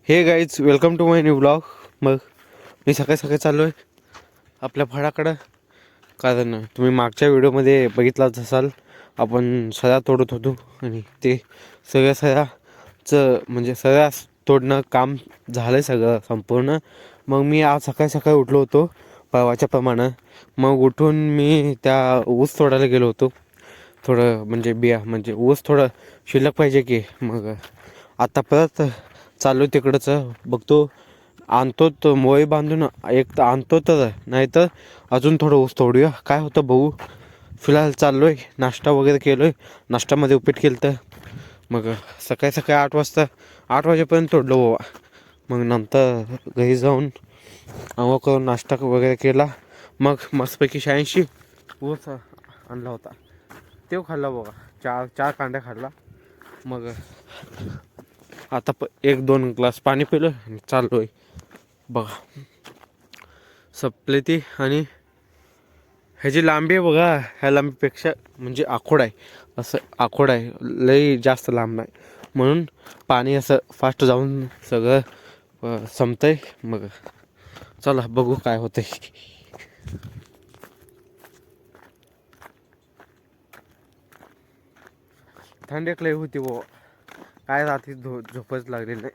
हे guys welcome to my new blog. मग मी सकाळी सकाळी चाललो आहे आपल्या फळाकडं. कारण तुम्ही मागच्या व्हिडिओमध्ये बघितलाच असाल, आपण सळ्या तोडत होतो आणि ते सगळ्याचं म्हणजे सगळ्या तोडणं काम झालं आहे सगळं संपूर्ण. मग मी आज सकाळी सकाळी उठलो होतो परवाच्या प्रमाणे. मग उठून मी त्या ऊस तोडायला गेलो होतो. थोडं म्हणजे बिया म्हणजे ऊस थोडं शिल्लक पाहिजे की. मग आता परत चालू तिकडंच बघतो, आणतो तो मोळी बांधून एक तर आणतो, तर नाही तर अजून थोडं ऊस तोडूया. काय होतं बघू. फिलहाल चाललो आहे, नाश्ता वगैरे केलो आहे. नाश्त्यामध्ये उपीट केलं तर मग सकाळी सकाळी 8 वाजेपर्यंत तोडलो बाबा. मग नंतर घरी जाऊन आंघोळ करून नाश्ता वगैरे केला. मग मस्तपैकी 86 ऊस आणला होता, तो खाल्ला बघा. चार कांड्या खाल्ला. मग आता 1-2 ग्लास पाणी पिलं आणि चाललो आहे बघा. सपले ती. आणि ह्याची लांबी आहे बघा, ह्या लांबीपेक्षा म्हणजे आखोड आहे, असं आखोड आहे, लई जास्त लांब नाही. म्हणून पाणी असं फास्ट जाऊन सगळं संपतंय. मग चला बघू काय होतंय. थंड एक लई होती वो, काय रात्री झोपच लागलेली नाही.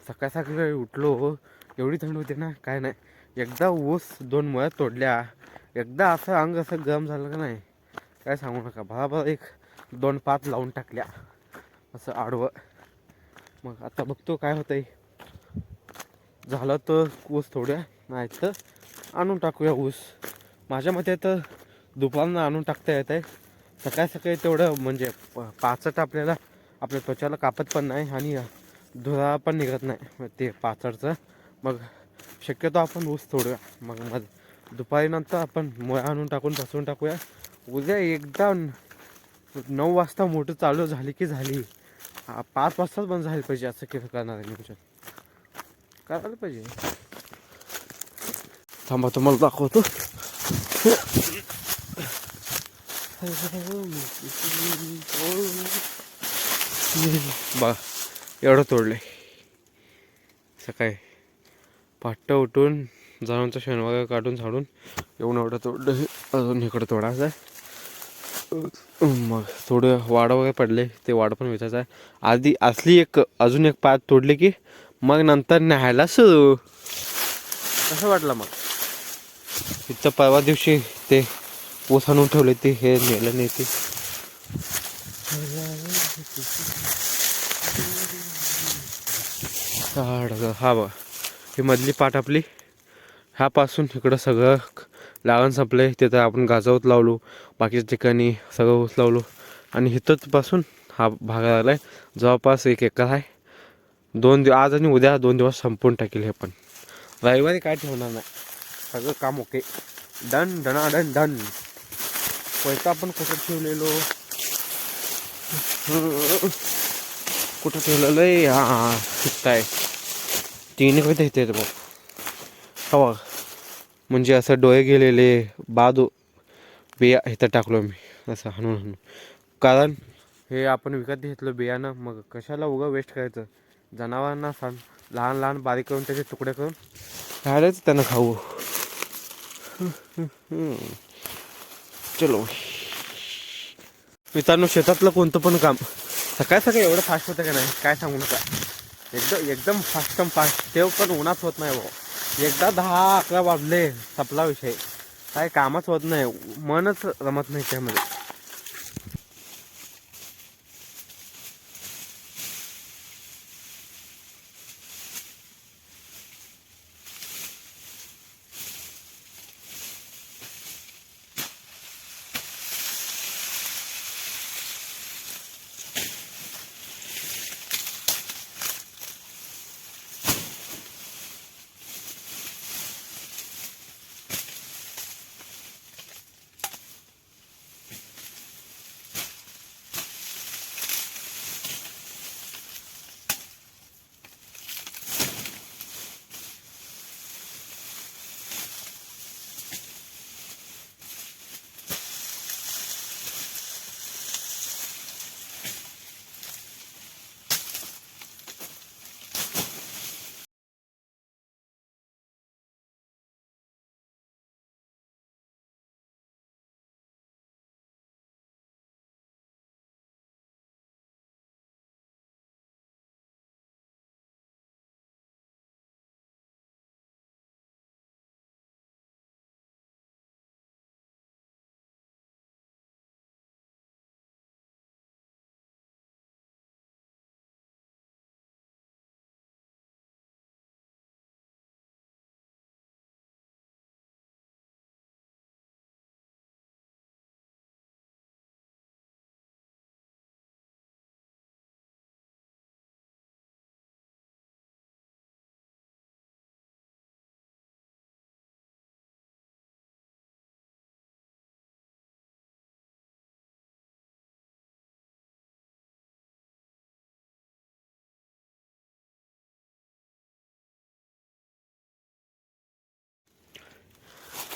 सकाळ सकाळी उठलो, एवढी थंड होती ना काय नाही. एकदा ऊस 2 मुळ्या तोडल्या, एकदा असं अंग असं गरम झालं का नाही काय सांगू नका. बराबर 1-2 पात लावून टाकल्या असं आडवं. मग आता बघतो काय होतंय. झालं तर ऊस थोड्या, नाही तर आणून टाकूया ऊस. माझ्या मते तर दुपारनं आणून टाकता येत आहे. सकाळी सकाळी तेवढं म्हणजे पाचट आपल्याला आपल्या त्वचाला कापत पण नाही आणि धुरा पण निघत नाही ते पाचडचं. मग शक्यतो आपण ऊस तोडूया. मग दुपारी नंतर आपण मुळ्या आणून टाकून बसवून टाकूया. उद्या एकदा 9 वाजता मोटर चालू झाली की झाली. 5 वाजताच बंद झाली पाहिजे असं केलं करणार आहे नियोजन करायला पाहिजे. थांबा तुम्हाला दाखवतो. बघा एवढं तोडलं आहे सकाळी पहाटे उठून. जनावरांचं शेण वगैरे काढून झाडून एवढं तोडलं आहे. अजून इकडं तोडायचं आहे. मग थोडं वाडं वगैरे पडले, ते वाडं पण विचारायचं आहे. आधी असली अजून एक पात तोडली की मग नंतर न्यायला सुरू. कसं वाटलं मग. इथं परवा दिवशी ते ऊस आणून ठेवले, ते हे नेलं नाही ते. हा बघा, ही मधली पाट आपली. ह्यापासून इकडं सगळं लागण संपलं. तिथं आपण गाजावत लावलो, बाकीच्या ठिकाणी सगळं ऊस लावलो. आणि इथंच पासून हा भाग आला आहे. जवळपास 1 एकर आहे. 2 दिवस आज आणि उद्या 2 दिवस संपून टाकेल हे. पण रविवारी काय ठेवणार नाही, सगळं काम ओके. Done done done. पैसा आपण कुठं ठेवलेलो, कुठं ठेवलेलं आहे. हां शिकताय 3 कधी येते बघ. हो म्हणजे असं डोळे गेलेले बादू बिया इथं टाकलो मी असं हाणून. कारण हे आपण विकत घेतलं बियाणं, मग कशाला उगा वेस्ट करायचं. जनावरांना लहान लहान बारीक करून त्याचे तुकडे करून खायलाच त्यांना खाऊ. चलो मित्रांनो, शेतातलं कोणतं पण काम सकाळी सकाळी एवढं फास्ट होतं का नाही काय सांगू नका. एकदम फास्ट ते पण उन्हात होत नाही भाऊ. एकदा 10-11 वाजले संपला विषय. काय कामच होत नाही, मनच रमत नाही त्यामध्ये.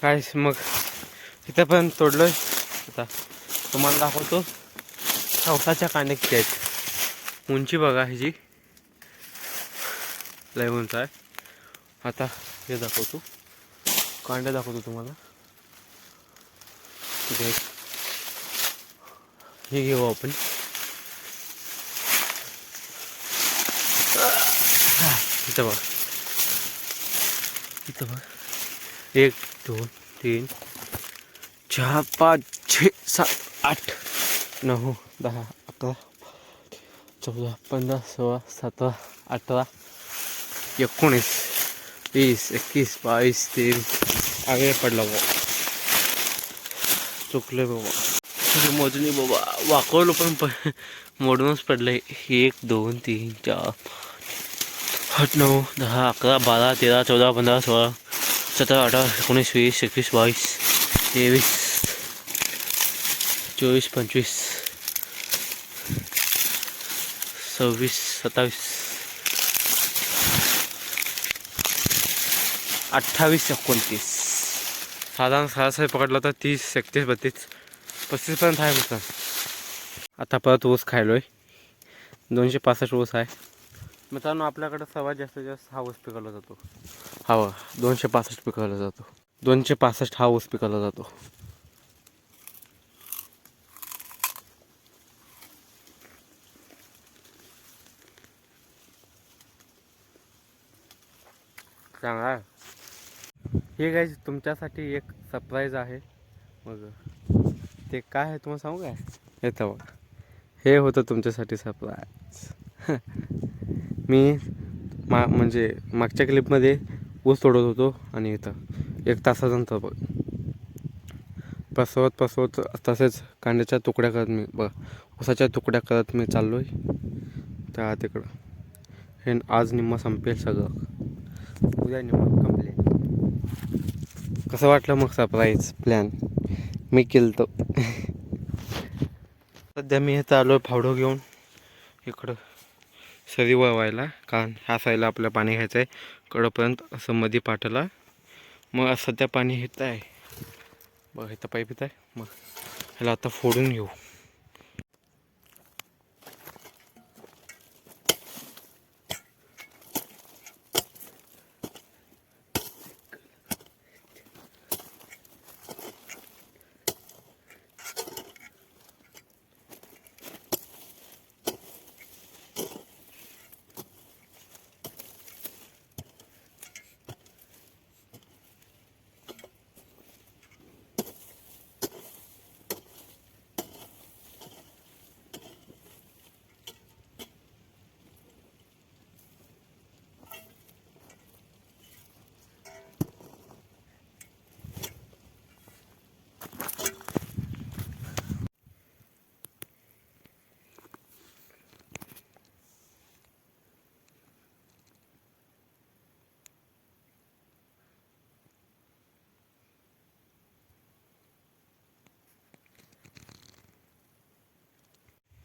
काय मग इथं पण तोडलोय. आता तुम्हाला दाखवतो चौसाच्या कांडे किती आहेत. उंची बघा ह्याची लय उंच आहे. आता हे दाखवतो, कांडे दाखवतो तुम्हाला किती आहेत. हे घेऊ आपण. इथं बघ, इथं बघ 1 2 3 4 5 6 7 8 9 10 11 14 15 16 17 18 19 20 21 22 23 आगे पडला बाबा. चुकलं बाबा, तुझी मोजणी बाबा वाकवलं पण मोडूनच पडलंय. 1 2 3 4 8 9 10 11 12 13 14 15 16 17 18 19 20 21 22 23 24 25 26 27 28 29 साधारण सरासरी पकडला तर 30 31 32 35पर्यंत आहे मित्रांनो. आता परत ऊस खायलोय. 265 ऊस आहे मित्रांनो. आपल्याकडं सर्वात जास्तीत जास्त हा ऊस पिकवला जातो. हा 265 पिकवला जातो. 265 हा ऊस पिकवला जातो. चांगला आहे. हे गाईज तुमच्यासाठी एक सरप्राईज आहे. मग ते काय आहे तुम्हाला सांगू काय? येतं बघा, हे होतं तुमच्यासाठी सरप्राईज. मी म्हणजे मागच्या क्लिपमध्ये ऊस तोडत होतो आणि इथं 1 तासानंतर बघ पसरवत तसेच कांद्याच्या तुकड्या करत मी ऊसाच्या तुकड्या करत मी चाललो आहे त्या तिकडं. हे आज निम्मा संपेल सगळं, उद्या निम्मा कंप्लेट. कसं वाटलं मग सरप्राईज प्लॅन मी केलं तर. सध्या मी इथं आलो फावडं घेऊन इकडं सरी वळवायला, कारण ह्या साईडला आपल्याला पाणी घ्यायचं आहे कडंपर्यंत असं मध्ये पाठवला. मग सध्या पाणी येत आहे बघ, इथं पाईप येत आहे. मग ह्याला आता फोडून घेऊ.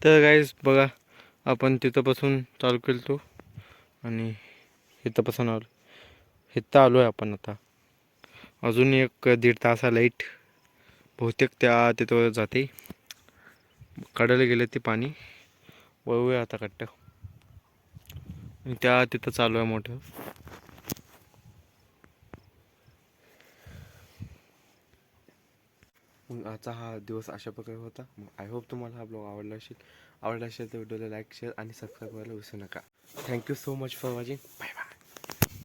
तर गाईज बघा, आपण तिथंपासून चालू केलं तो आणि इथंपासून इथं आलो आहे आपण. आता अजून 1-1.5 तास लाईट बहुतेक त्या तिथं जाते. काढायला गेले ते पाणी वळूया आता कट्ट. आणि त्या तिथं चालू आहे मोठं. मग आजचा हा दिवस अशा प्रकारे होता. मग आय होप तुम्हाला हा ब्लॉग आवडला असेल तर व्हिडिओला लाईक शेअर आणि सबस्क्राईब करायला विसरू नका. Thank you so much for watching. Bye bye.